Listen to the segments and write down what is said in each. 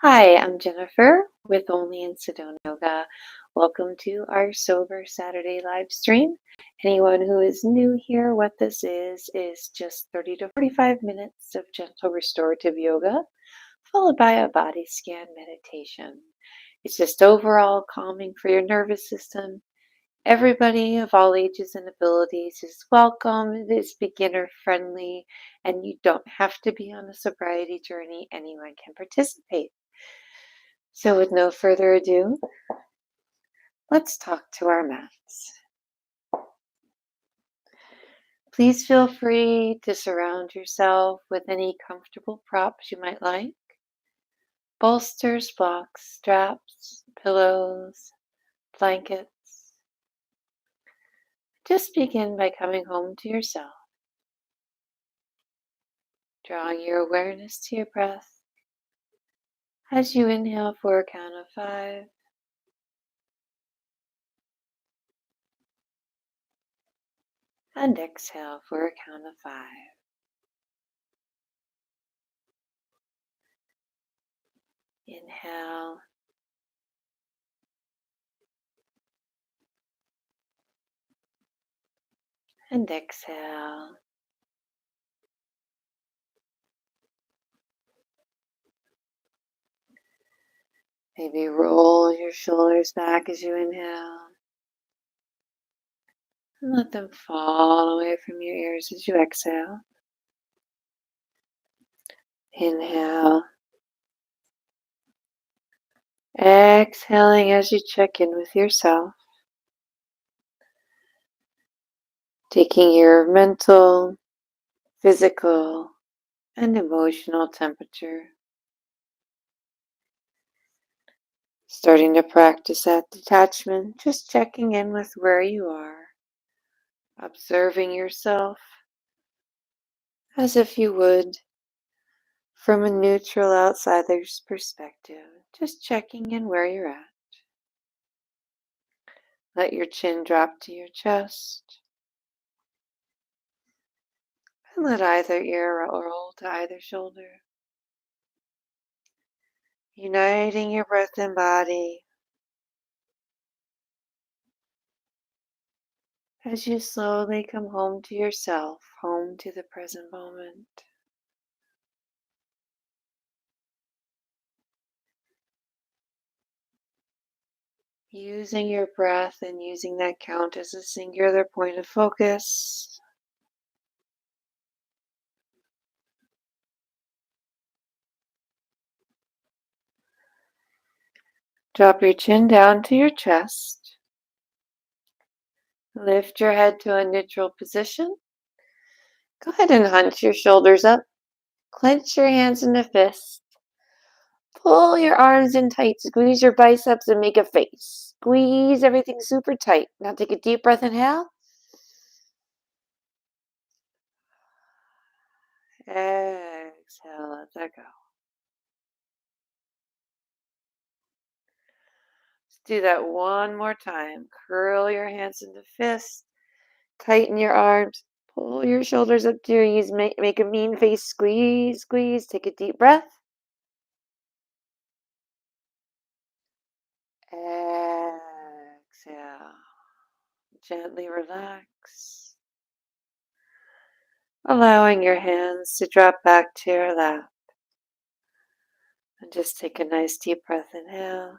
Hi, I'm Jennifer with Only in Sedona Yoga. Welcome to our Sober Saturday live stream. Anyone who is new here, what this is just 30 to 45 minutes of gentle restorative yoga, followed by a body scan meditation. It's just overall calming for your nervous system. Everybody of all ages and abilities is welcome. It is beginner friendly, and you don't have to be on a sobriety journey. Anyone can participate. So with no further ado, let's talk to our mats. Please feel free to surround yourself with any comfortable props you might like. Bolsters, blocks, straps, pillows, blankets. Just begin by coming home to yourself, drawing your awareness to your breath as you inhale for a count of 5. And exhale for a count of 5. Inhale. And exhale. Maybe roll your shoulders back as you inhale. And let them fall away from your ears as you exhale. Inhale. Exhaling as you check in with yourself. Taking your mental, physical, and emotional temperature. Starting to practice that detachment, just checking in with where you are. Observing yourself as if you would from a neutral outsider's perspective. Just checking in where you're at. Let your chin drop to your chest. And let either ear roll to either shoulder. Uniting your breath and body as you slowly come home to yourself, home to the present moment. Using your breath and using that count as a singular point of focus. Drop your chin down to your chest. Lift your head to a neutral position. Go ahead and hunch your shoulders up. Clench your hands into fists. Pull your arms in tight. Squeeze your biceps and make a face. Squeeze everything super tight. Now take a deep breath. Inhale. Exhale. Let that go. Let's do that one more time. Curl your hands into fists. Tighten your arms. Pull your shoulders up to your knees. Make a mean face. Squeeze, squeeze. Take a deep breath. Exhale. Gently relax. Allowing your hands to drop back to your lap. And just take a nice deep breath. Inhale.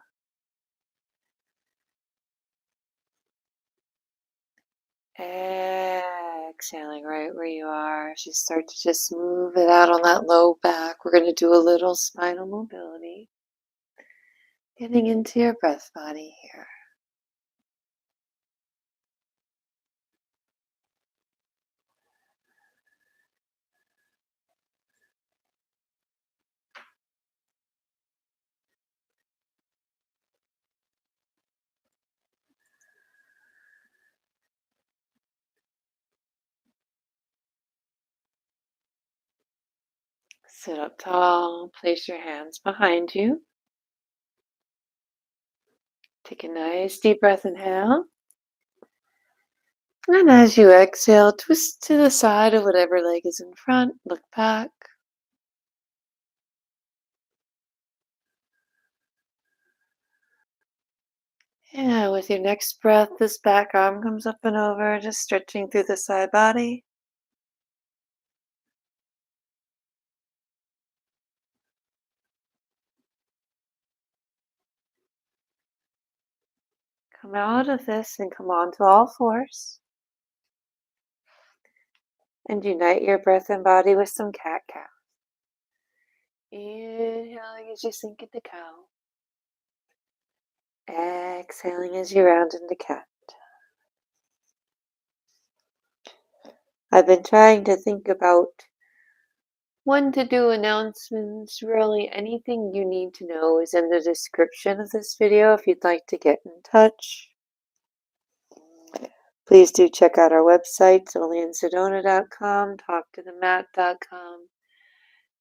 Exhaling right where you are. As you start to just move it out on that low back, we're going to do a little spinal mobility. Getting into your breath body here. Sit up tall. Place your hands behind you. Take a nice deep breath. Inhale. And as you exhale, twist to the side of whatever leg is in front. Look back. Yeah, with your next breath, this back arm comes up and over, just stretching through the side body. Come out of this and come onto all fours. And unite your breath and body with some cat-cow. Inhaling as you sink into cow. Exhaling as you round into cat. I've been trying to think about when to do announcements. Really, anything you need to know is in the description of this video if you'd like to get in touch. Please do check out our websites, onlyinsedona.com, talktothemat.com.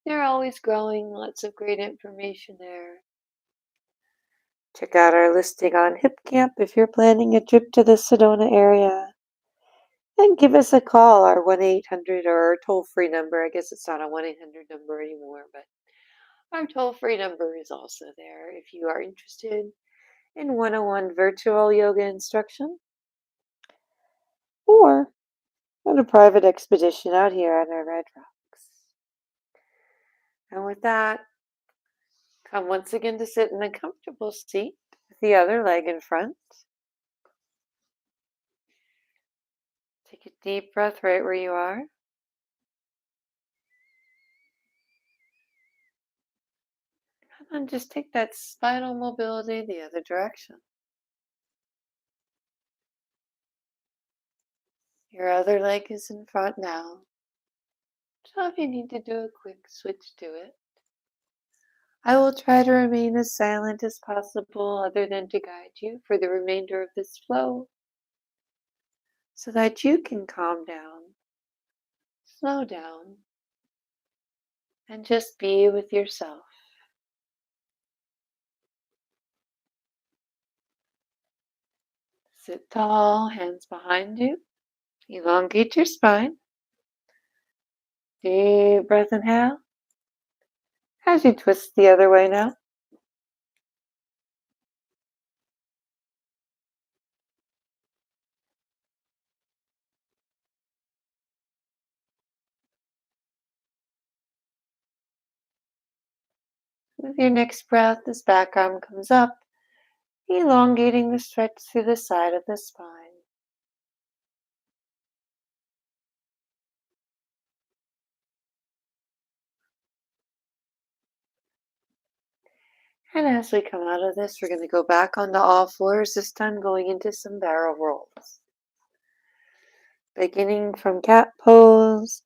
They're always growing, lots of great information there. Check out our listing on Hip Camp if you're planning a trip to the Sedona area. And give us a call, our 1-800 or our toll-free number. I guess it's not a 1-800 number anymore, but our toll-free number is also there if you are interested in one-on-one virtual yoga instruction or on a private expedition out here on our Red Rocks. And with that, come once again to sit in a comfortable seat with the other leg in front. Take a deep breath right where you are. And just take that spinal mobility the other direction. Your other leg is in front now. So if you need to do a quick switch to it, I will try to remain as silent as possible other than to guide you for the remainder of this flow so that you can calm down, slow down, and just be with yourself. Sit tall, hands behind you. Elongate your spine. Deep breath inhale. As you twist the other way now. With your next breath, this back arm comes up, elongating the stretch through the side of the spine. And as we come out of this, we're going to go back onto all fours, this time going into some barrel rolls. Beginning from cat pose,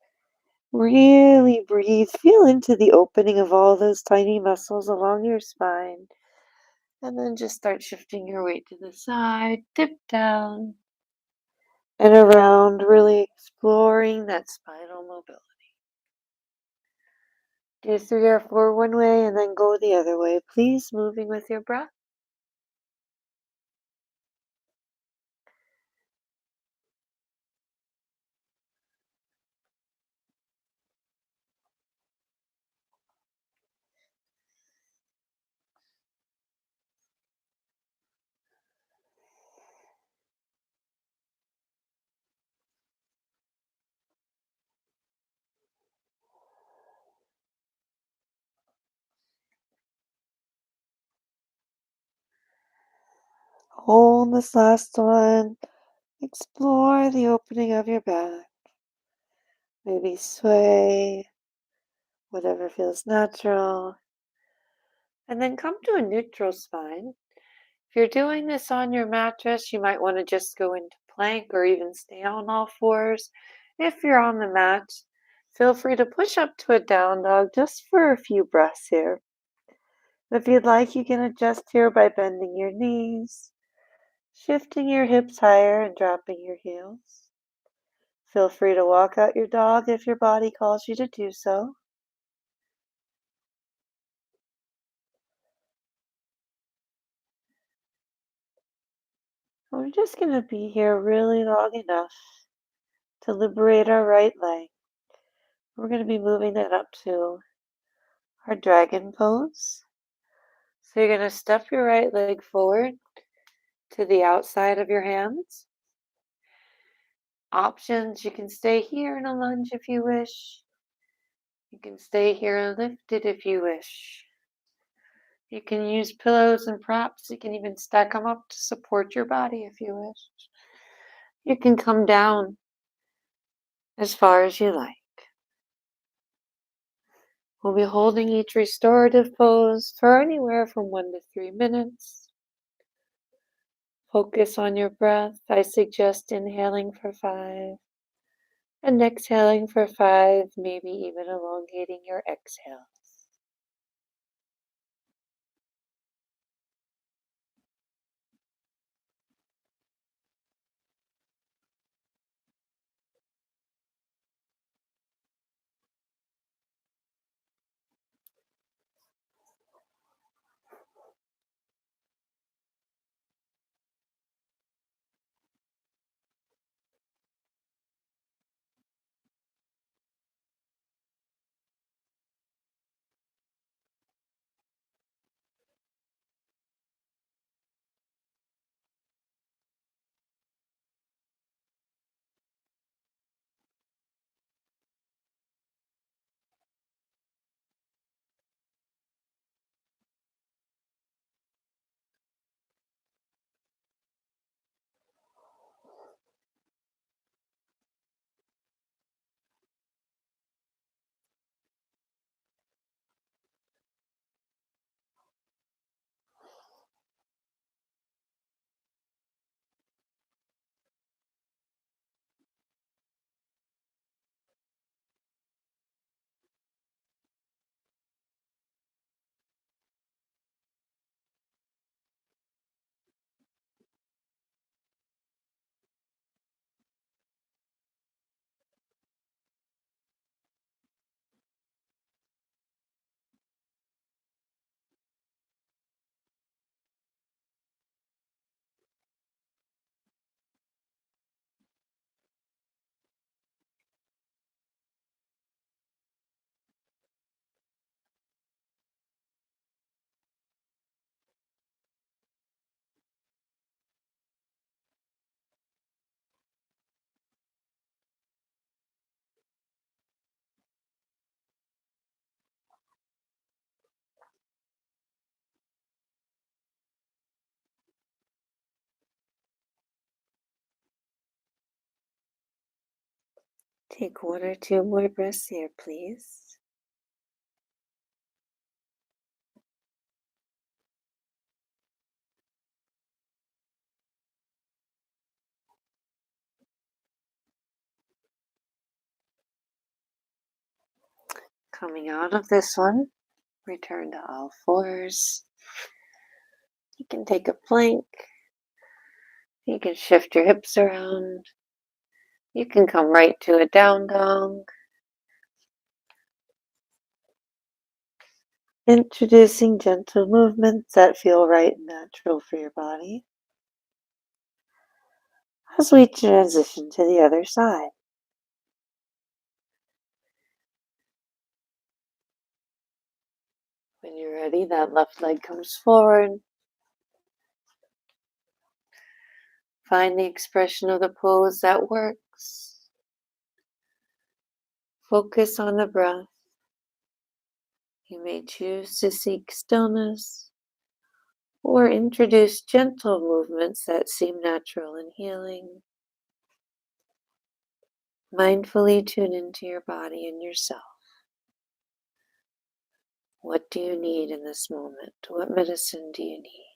really breathe, feel into the opening of all those tiny muscles along your spine. And then just start shifting your weight to the side, dip down and around, really exploring that spinal mobility. Do 3 or 4 one way and then go the other way, please, moving with your breath. Hold this last one. Explore the opening of your back. Maybe sway, whatever feels natural. And then come to a neutral spine. If you're doing this on your mattress, you might want to just go into plank or even stay on all fours. If you're on the mat, feel free to push up to a down dog just for a few breaths here. If you'd like, you can adjust here by bending your knees, shifting your hips higher and dropping your heels. Feel free to walk out your dog if your body calls you to do so. We're just going to be here really long enough to liberate our right leg. We're going to be moving that up to our dragon pose. So you're going to step your right leg forward, to the outside of your hands. Options, you can stay here in a lunge if you wish. You can stay here lifted if you wish. You can use pillows and props. You can even stack them up to support your body if you wish. You can come down as far as you like. We'll be holding each restorative pose for anywhere from 1 to 3 minutes. Focus on your breath. I suggest inhaling for 5 and exhaling for 5, maybe even elongating your exhales. Take 1 or 2 more breaths here, please. Coming out of this one, return to all fours. You can take a plank. You can shift your hips around. You can come right to a down dog. Introducing gentle movements that feel right and natural for your body as we transition to the other side. When you're ready, that left leg comes forward. Find the expression of the pose that works. Focus on the breath. You may choose to seek stillness or introduce gentle movements that seem natural and healing. Mindfully tune into your body and yourself. What do you need in this moment? What medicine do you need?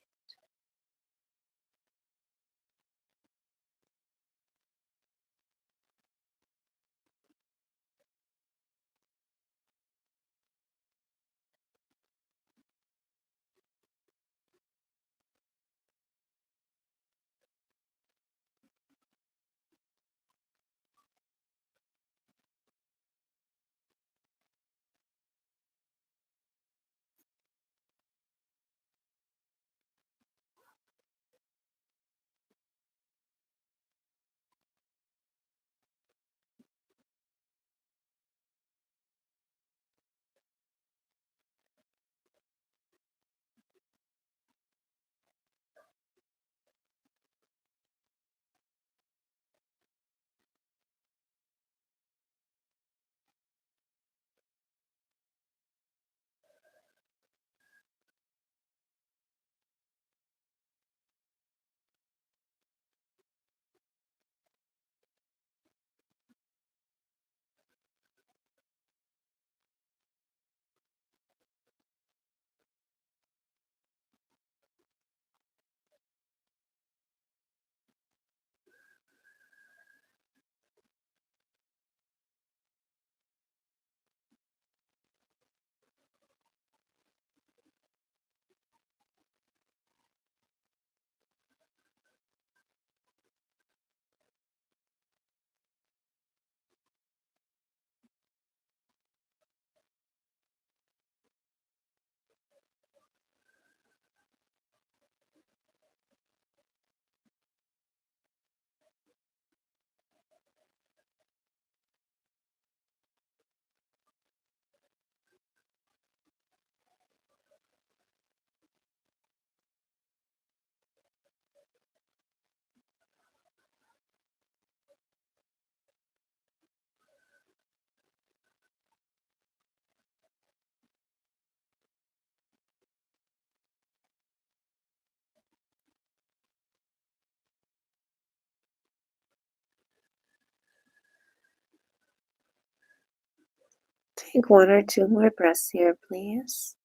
Take one or two more breaths here, please.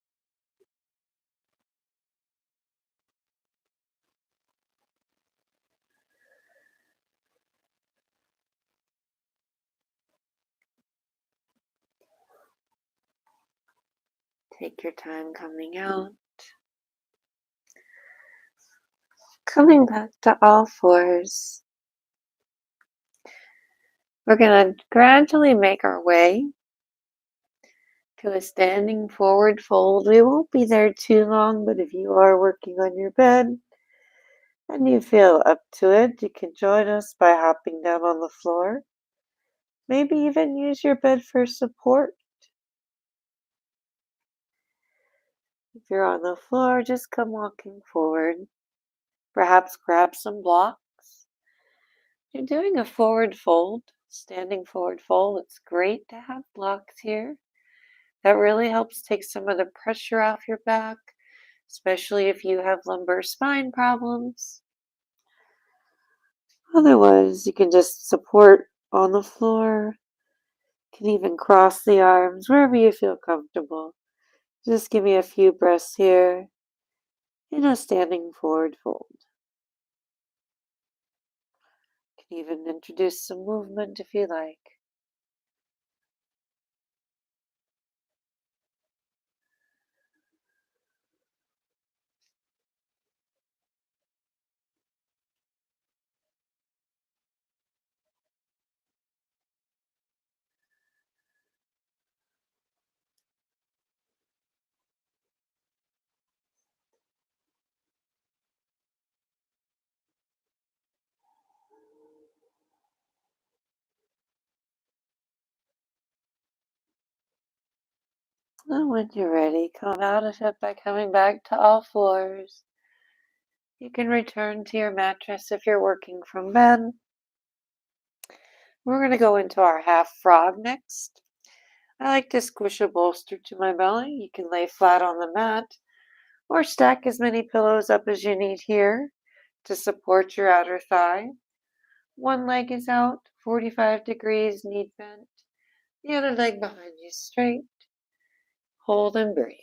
Take your time coming out. Coming back to all fours. We're going to gradually make our way to a standing forward fold. We won't be there too long, but if you are working on your bed and you feel up to it, you can join us by hopping down on the floor. Maybe even use your bed for support. If you're on the floor, just come walking forward. Perhaps grab some blocks. You're doing a forward fold, standing forward fold. It's great to have blocks here. That really helps take some of the pressure off your back, especially if you have lumbar spine problems. Otherwise, you can just support on the floor. You can even cross the arms wherever you feel comfortable. Just give me a few breaths here in a standing forward fold. You can even introduce some movement if you like. And when you're ready, come out of it by coming back to all fours. You can return to your mattress if you're working from bed. We're going to go into our half frog next. I like to squish a bolster to my belly. You can lay flat on the mat or stack as many pillows up as you need here to support your outer thigh. One leg is out, 45 degrees, knee bent. The other leg behind you straight. Hold and breathe.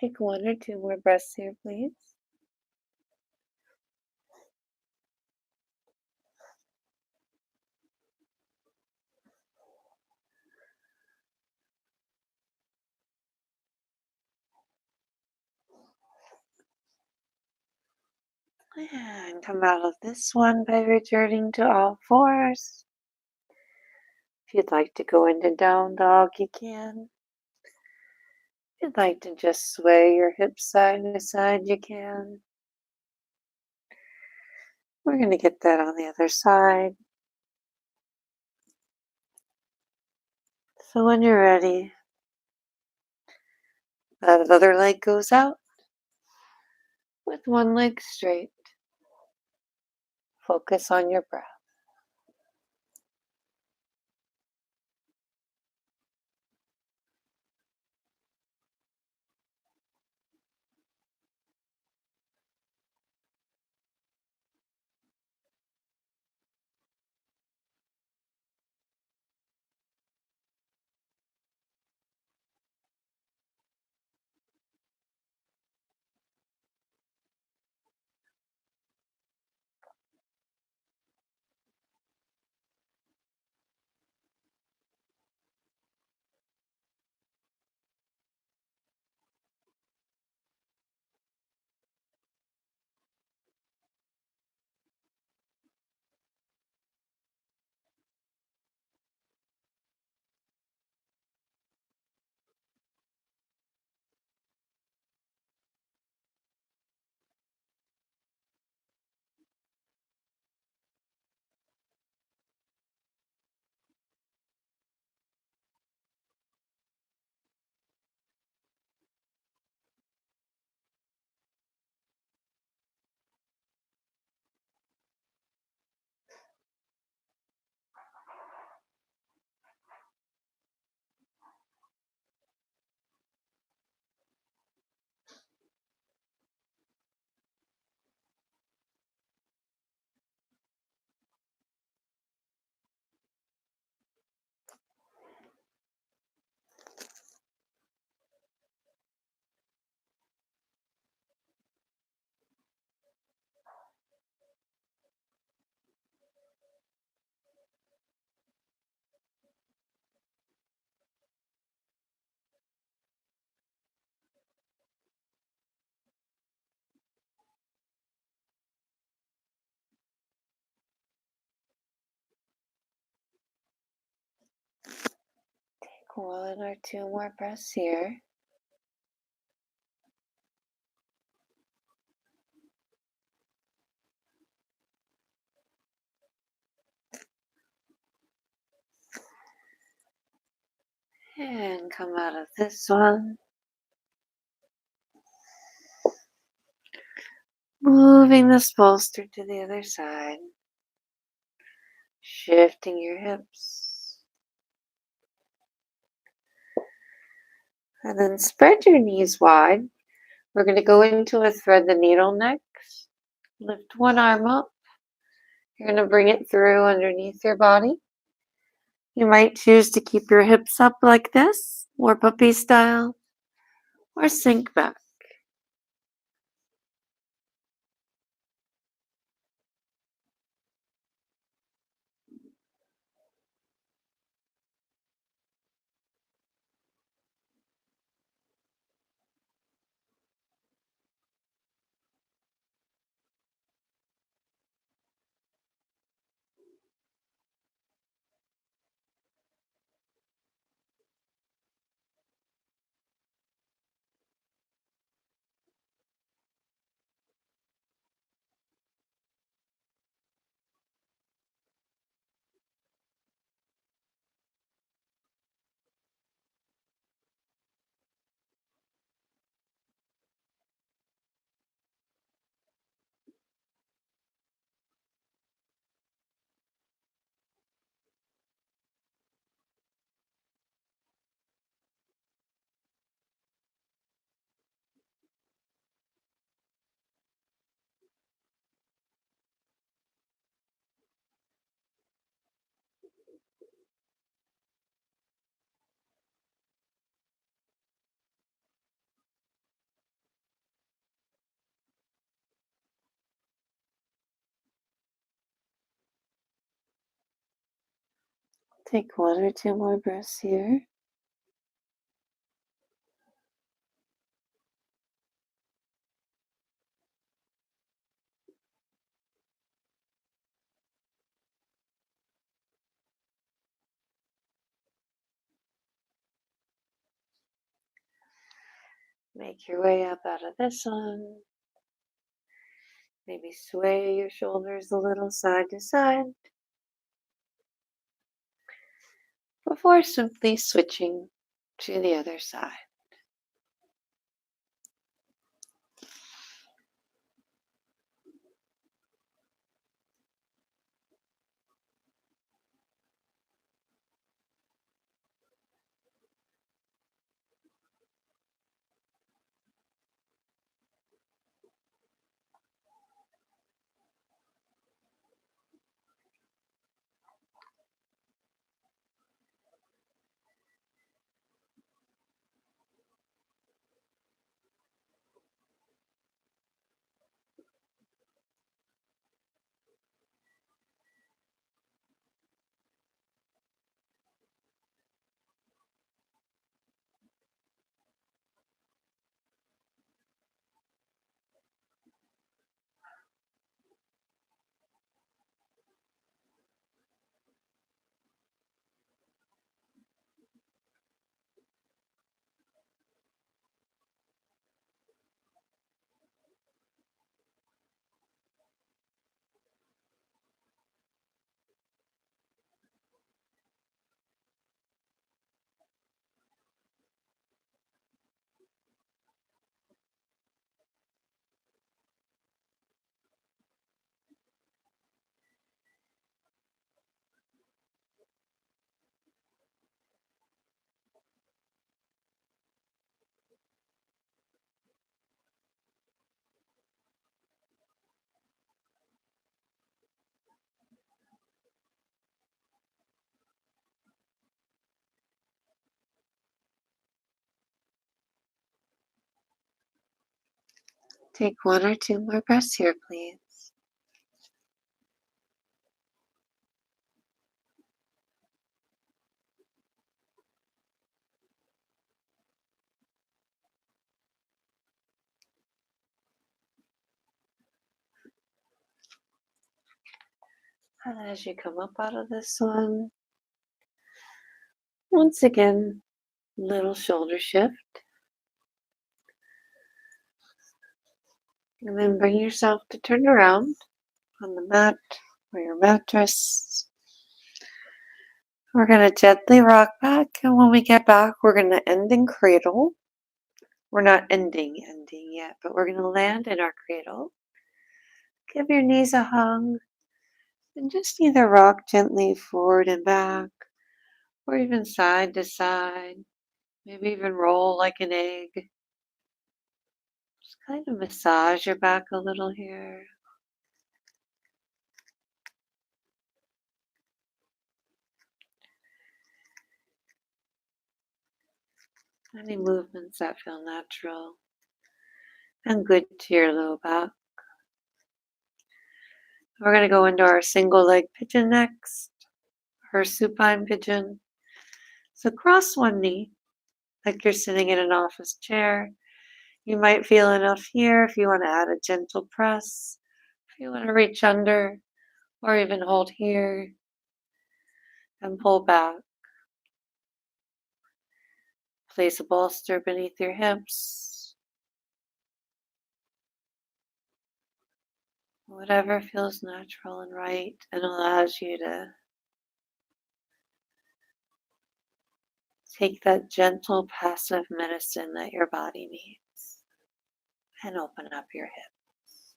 Take 1 or 2 more breaths here, please. And come out of this one by returning to all fours. If you'd like to go into down dog, you can. If you'd like to just sway your hips side to side, you can. We're going to get that on the other side. So when you're ready, that other leg goes out with one leg straight. Focus on your breath. Take 1 or 2 more breaths here. And come out of this one. Moving this bolster to the other side. Shifting your hips. And then spread your knees wide. We're going to go into a thread the needle next. Lift one arm up. You're going to bring it through underneath your body. You might choose to keep your hips up like this, or puppy style, or sink back. Take 1 or 2 more breaths here. Make your way up out of this one. Maybe sway your shoulders a little side to side before simply switching to the other side. Take 1 or 2 more breaths here, please. And as you come up out of this one, once again, little shoulder shift. And then bring yourself to turn around on the mat or your mattress. We're going to gently rock back, and when we get back, we're going to end in cradle. We're not ending yet, but we're going to land in our cradle. Give your knees a hug, and just either rock gently forward and back, or even side to side. Maybe even roll like an egg. Just kind of massage your back a little here. Any movements that feel natural and good to your low back. We're going to go into our single leg pigeon next, or supine pigeon. So cross one knee like you're sitting in an office chair. You might feel enough here if you want to add a gentle press, if you want to reach under, or even hold here and pull back. Place a bolster beneath your hips. Whatever feels natural and right and allows you to take that gentle passive medicine that your body needs and open up your hips.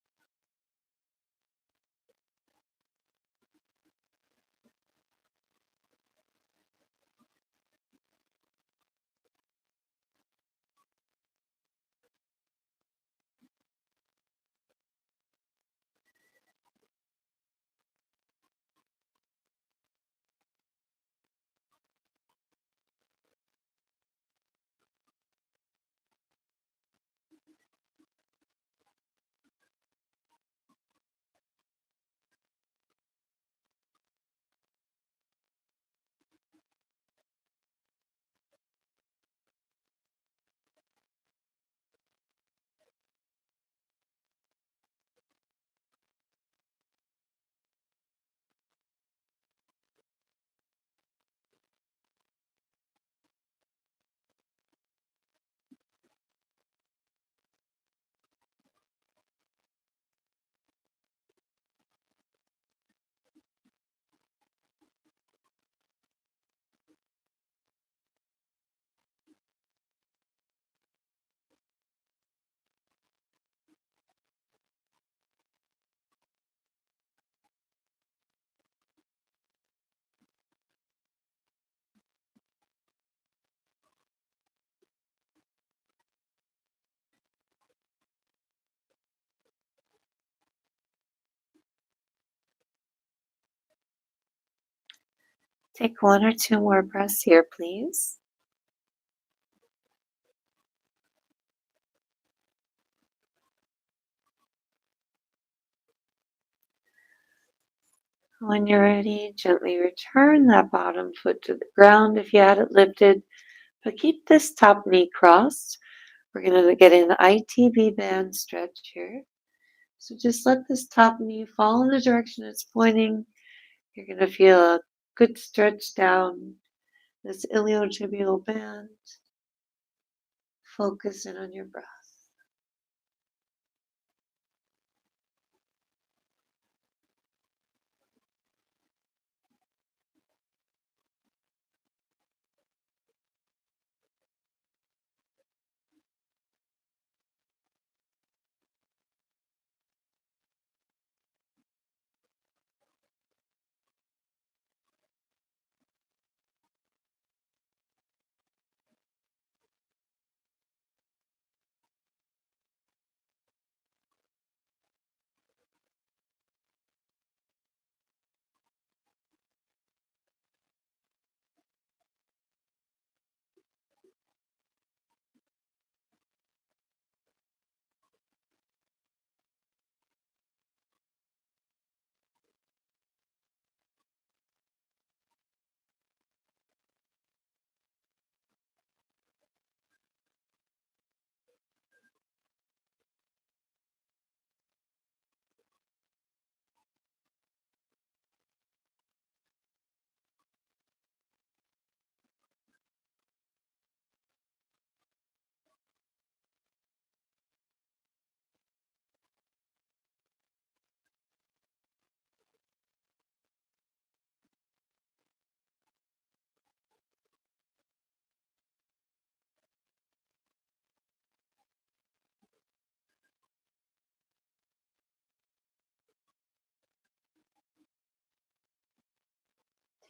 Take one or two more breaths here, please. When you're ready, gently return that bottom foot to the ground if you had it lifted, but keep this top knee crossed. We're going to get an ITB band stretch here. So just let this top knee fall in the direction it's pointing. You're going to feel a good stretch down this iliotibial band. Focus in on your breath.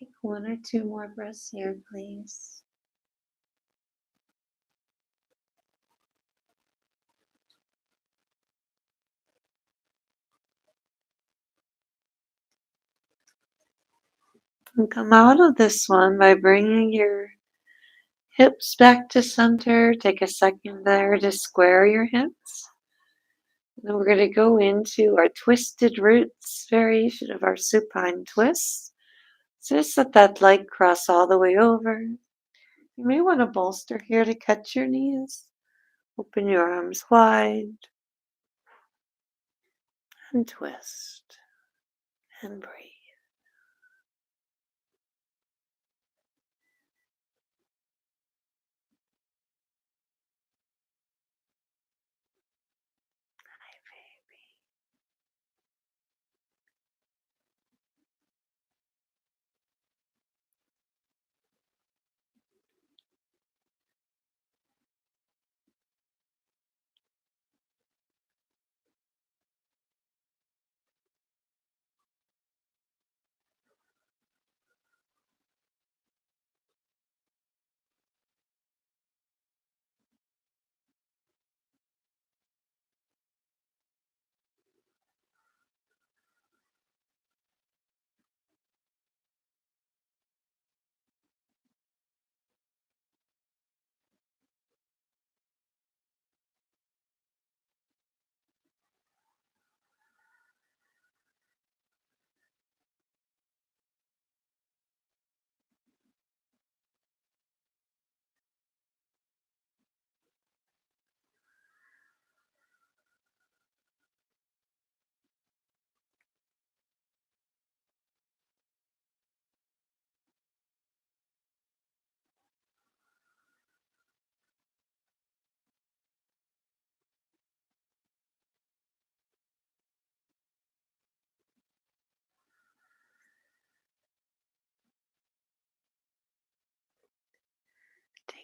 Take one or two more breaths here, please. And come out of this one by bringing your hips back to center. Take a second there to square your hips. And then we're going to go into our twisted roots variation of our supine twist. So just let that leg cross all the way over. You may want to bolster here to catch your knees. Open your arms wide and twist and breathe.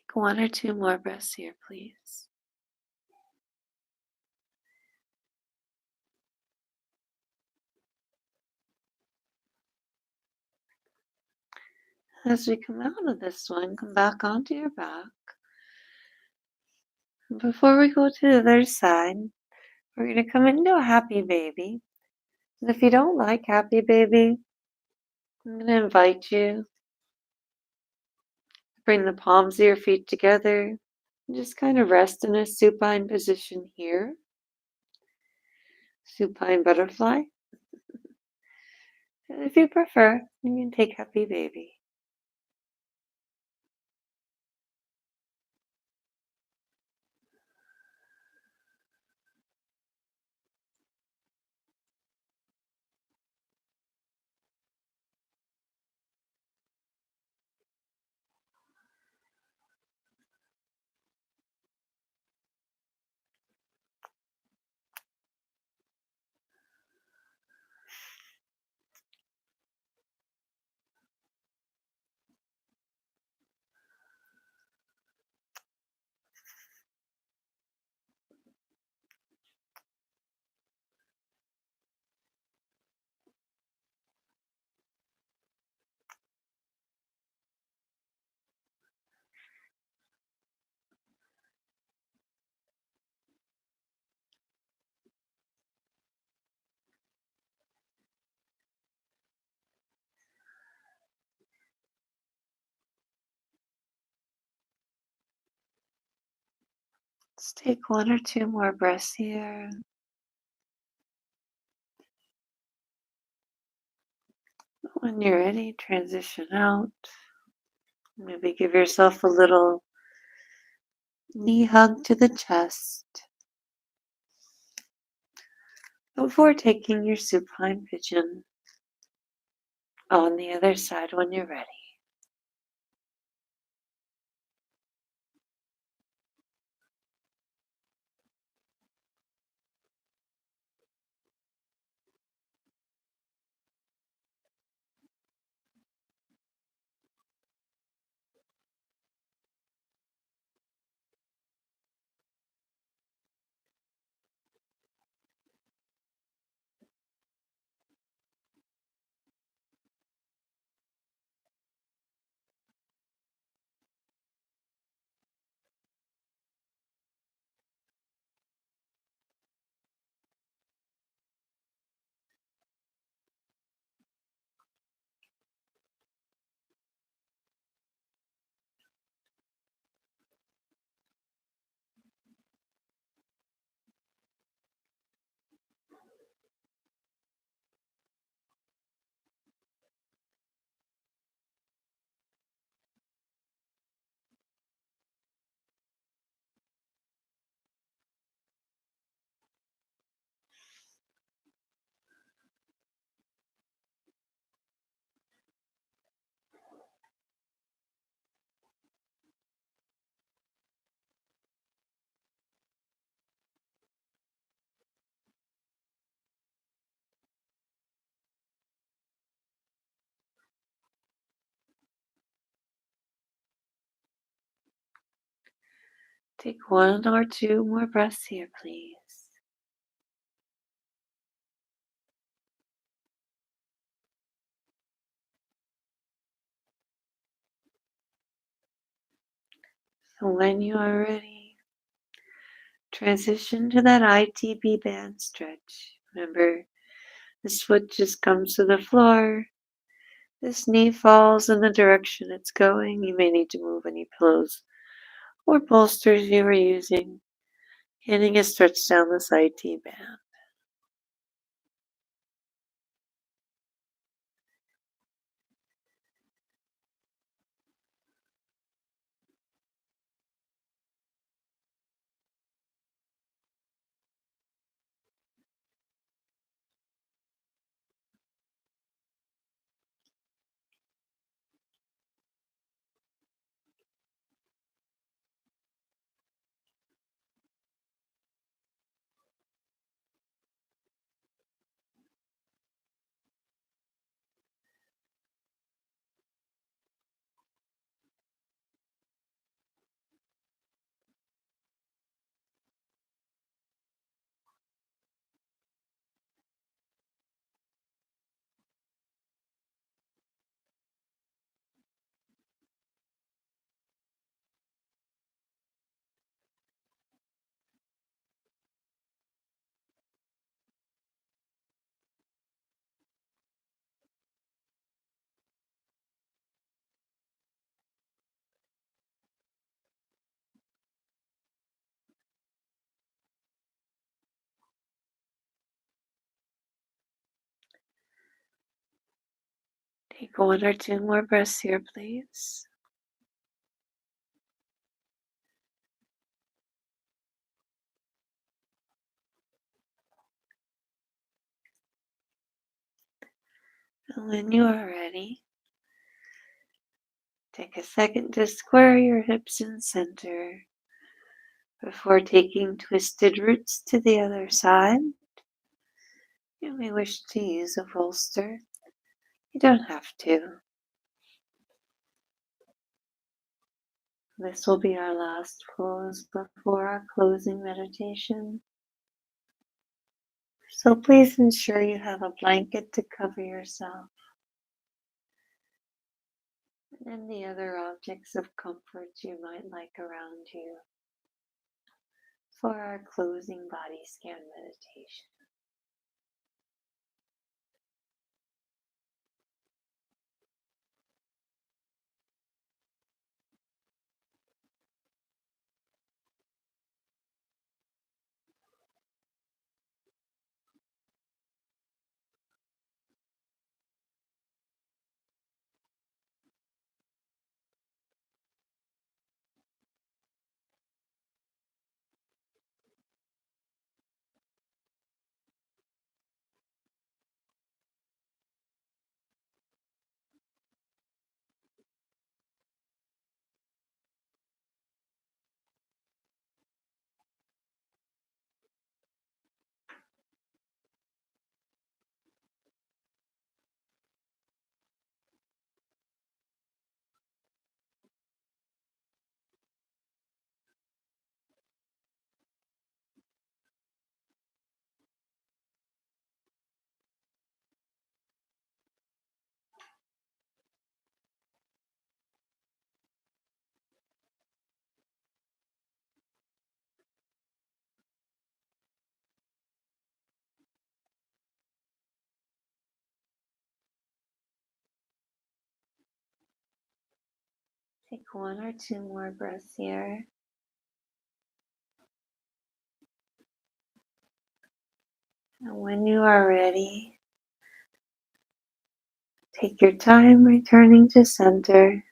Take one or two more breaths here, please. As we come out of this one, come back onto your back. And before we go to the other side, we're going to come into a happy baby. And if you don't like happy baby, I'm going to invite you Bring the palms of your feet together. And just kind of rest in a supine position here. Supine butterfly. And if you prefer, you can take happy baby. Let's take one or two more breaths here. When you're ready, transition out. Maybe give yourself a little knee hug to the chest before taking your supine pigeon on the other side when you're ready. Take one or two more breaths here, please. So when you are ready, transition to that ITB band stretch. Remember, this foot just comes to the floor. This knee falls in the direction it's going. You may need to move any pillows or bolsters you were using. Getting a stretch down this IT band. one or two more breaths here, please. And when you are ready, take a second to square your hips in center before taking twisted roots to the other side. You may wish to use a bolster. You don't have to. This will be our last pose before our closing meditation. So please ensure you have a blanket to cover yourself and any other objects of comfort you might like around you for our closing body scan meditation. Take one or two more breaths here. And when you are ready, take your time returning to center.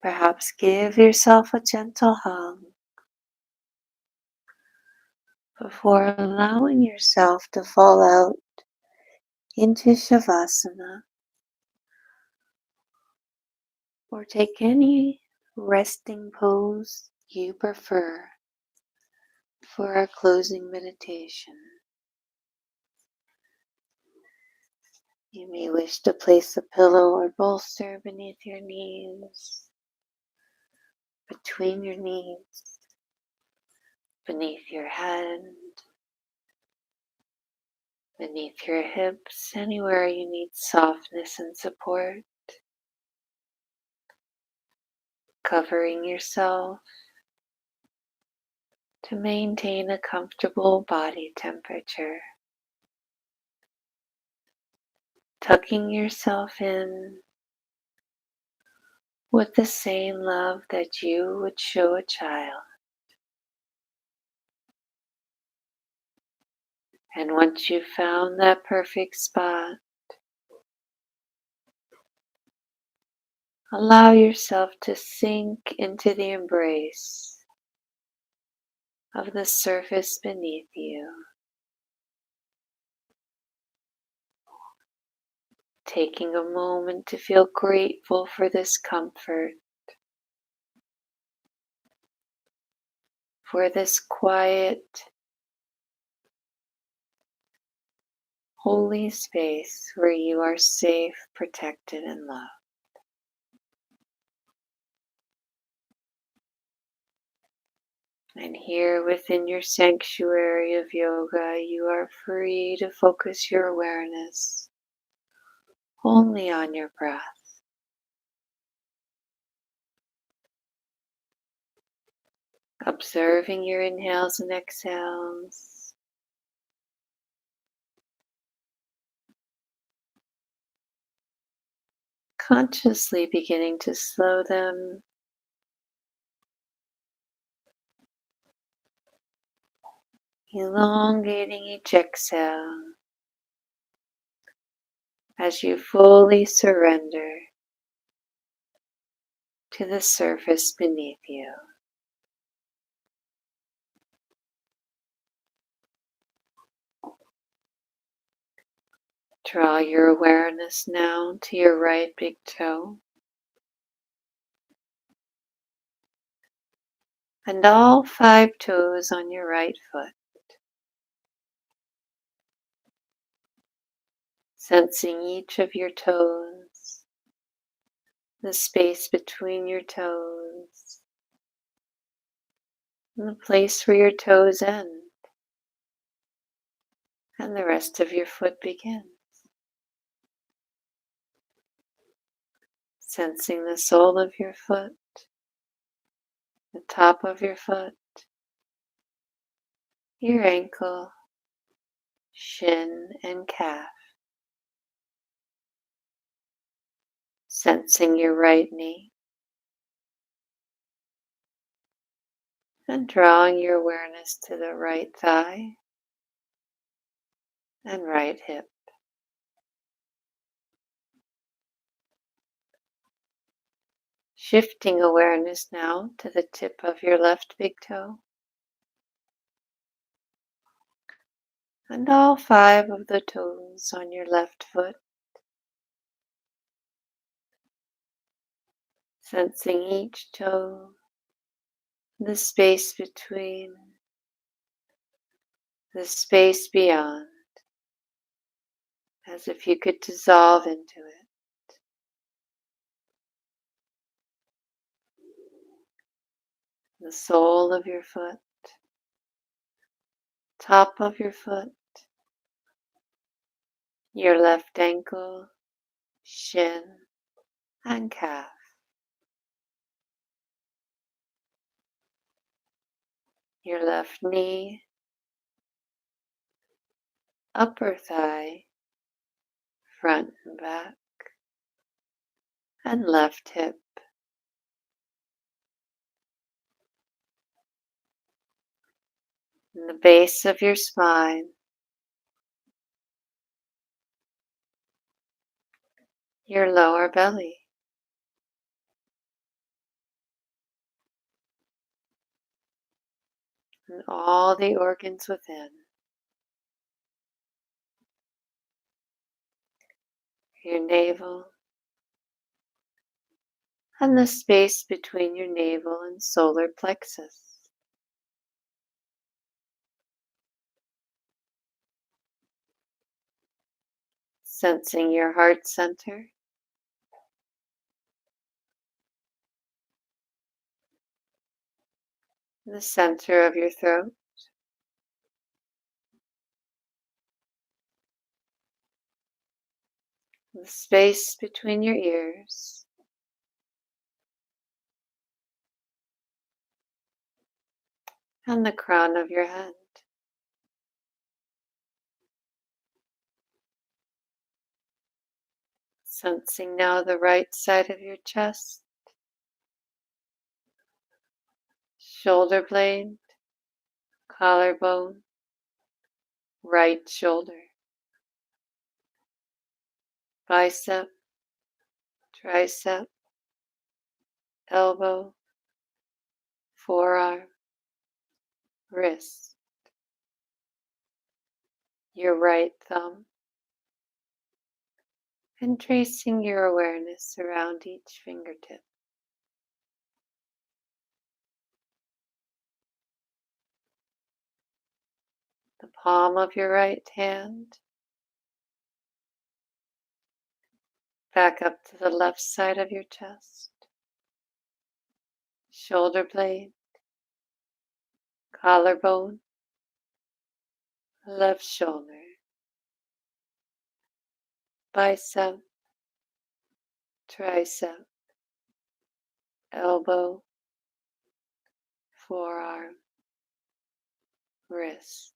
Perhaps give yourself a gentle hug before allowing yourself to fall out into Shavasana, or take any resting pose you prefer for our closing meditation. You may wish to place a pillow or bolster beneath your knees, between your knees, beneath your head, beneath your hips, anywhere you need softness and support, covering yourself to maintain a comfortable body temperature. Tucking yourself in with the same love that you would show a child. And once you've found that perfect spot, allow yourself to sink into the embrace of the surface beneath you, taking a moment to feel grateful for this comfort, for this quiet, holy space where you are safe, protected, and loved. And here within your sanctuary of yoga, you are free to focus your awareness only on your breath. Observing your inhales and exhales. Consciously beginning to slow them. Elongating each exhale. as you fully surrender to the surface beneath you. Draw your awareness now to your right big toe and all 5 toes on your right foot, sensing each of your toes, the space between your toes, and the place where your toes end and the rest of your foot begins. Sensing the sole of your foot, the top of your foot, your ankle, shin, and calf. Sensing your right knee and drawing your awareness to the right thigh and right hip. Shifting awareness now to the tip of your left big toe and all 5 of the toes on your left foot. Sensing each toe, the space between, the space beyond, as if you could dissolve into it. The sole of your foot, top of your foot, your left ankle, shin, and calf. Your left knee, upper thigh, front and back, and left hip. And the base of your spine, your lower belly, and all the organs within. Your navel, and the space between your navel and solar plexus. Sensing your heart center, the center of your throat, the space between your ears, and the crown of your head. Sensing now the right side of your chest, shoulder blade, collarbone, right shoulder, bicep, tricep, elbow, forearm, wrist, your right thumb, and tracing your awareness around each fingertip. The palm of your right hand, back up to the left side of your chest, shoulder blade, collarbone, left shoulder, bicep, tricep, elbow, forearm, wrist,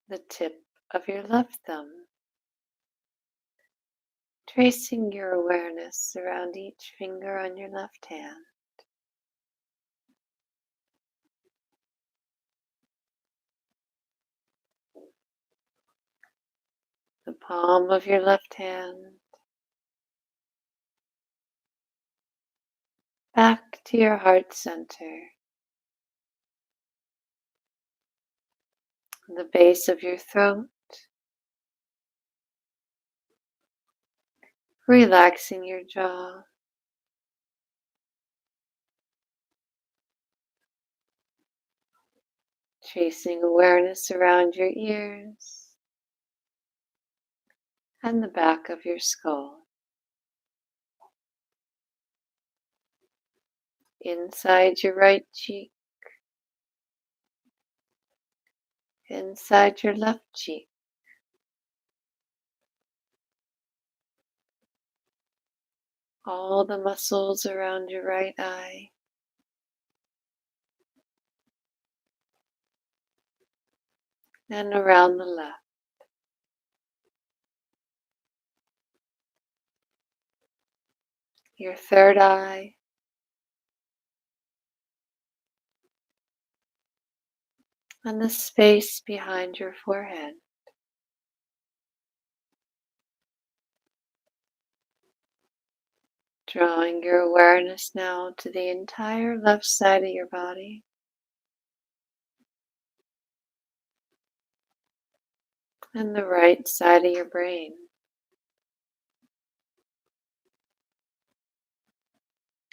the tip of your left thumb, tracing your awareness around each finger on your left hand. the palm of your left hand, back to your heart center, the base of your throat, relaxing your jaw, tracing awareness around your ears and the back of your skull, inside your right cheek, inside your left cheek, all the muscles around your right eye, and around the left, your third eye, and the space behind your forehead. Drawing your awareness now to the entire left side of your body, and the right side of your brain.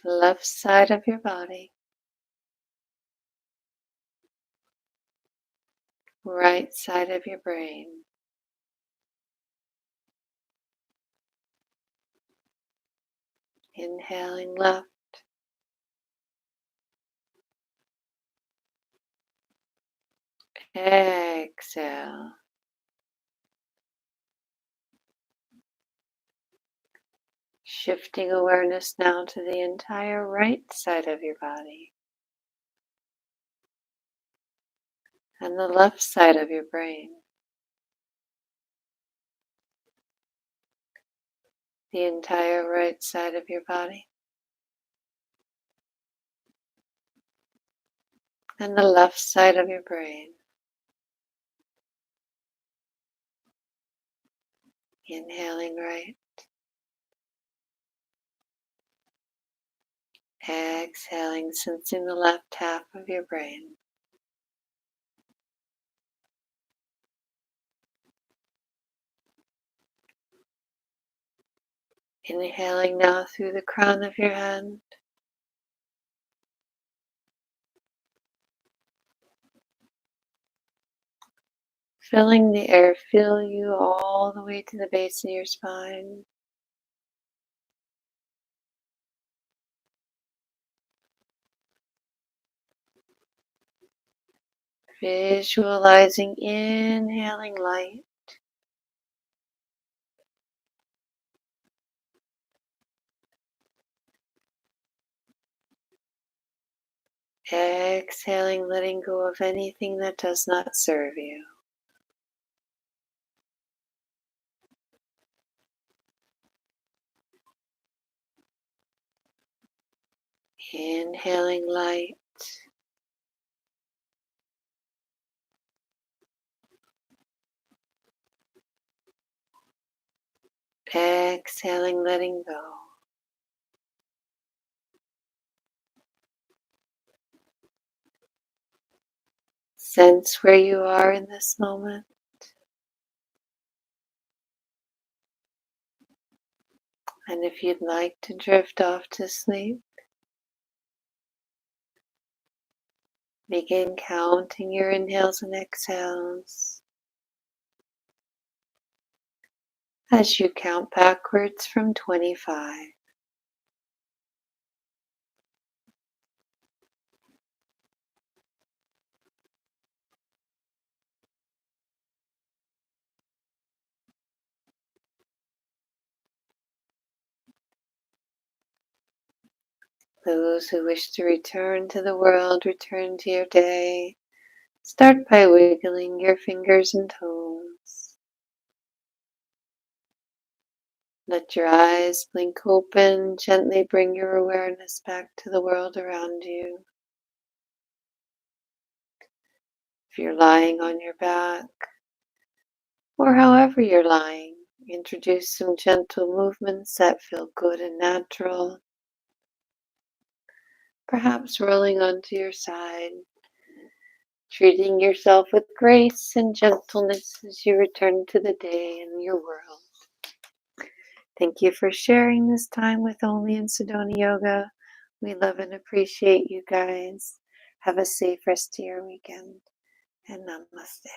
Left side of your body, right side of your brain. Inhaling left, exhale. Shifting awareness now to the entire right side of your body and the left side of your brain. The entire right side of your body and the left side of your brain. Inhaling right, exhaling, sensing the left half of your brain. Inhaling now through the crown of your head, feeling the air fill you all the way to the base of your spine. Visualizing inhaling light, exhaling, letting go of anything that does not serve you. Inhaling light, exhaling, letting go. Sense where you are in this moment. And if you'd like to drift off to sleep, begin counting your inhales and exhales as you count backwards from 25. Those who wish to return to the world, return to your day. Start by wiggling your fingers and toes. Let your eyes blink open. Gently bring your awareness back to the world around you. If you're lying on your back, or however you're lying. Introduce some gentle movements that feel good and natural. Perhaps rolling onto your side, treating yourself with grace and gentleness as you return to the day and your world. Thank you for sharing this time with Only in Sedona Yoga. We love and appreciate you guys. Have a safe rest of your weekend, and namaste.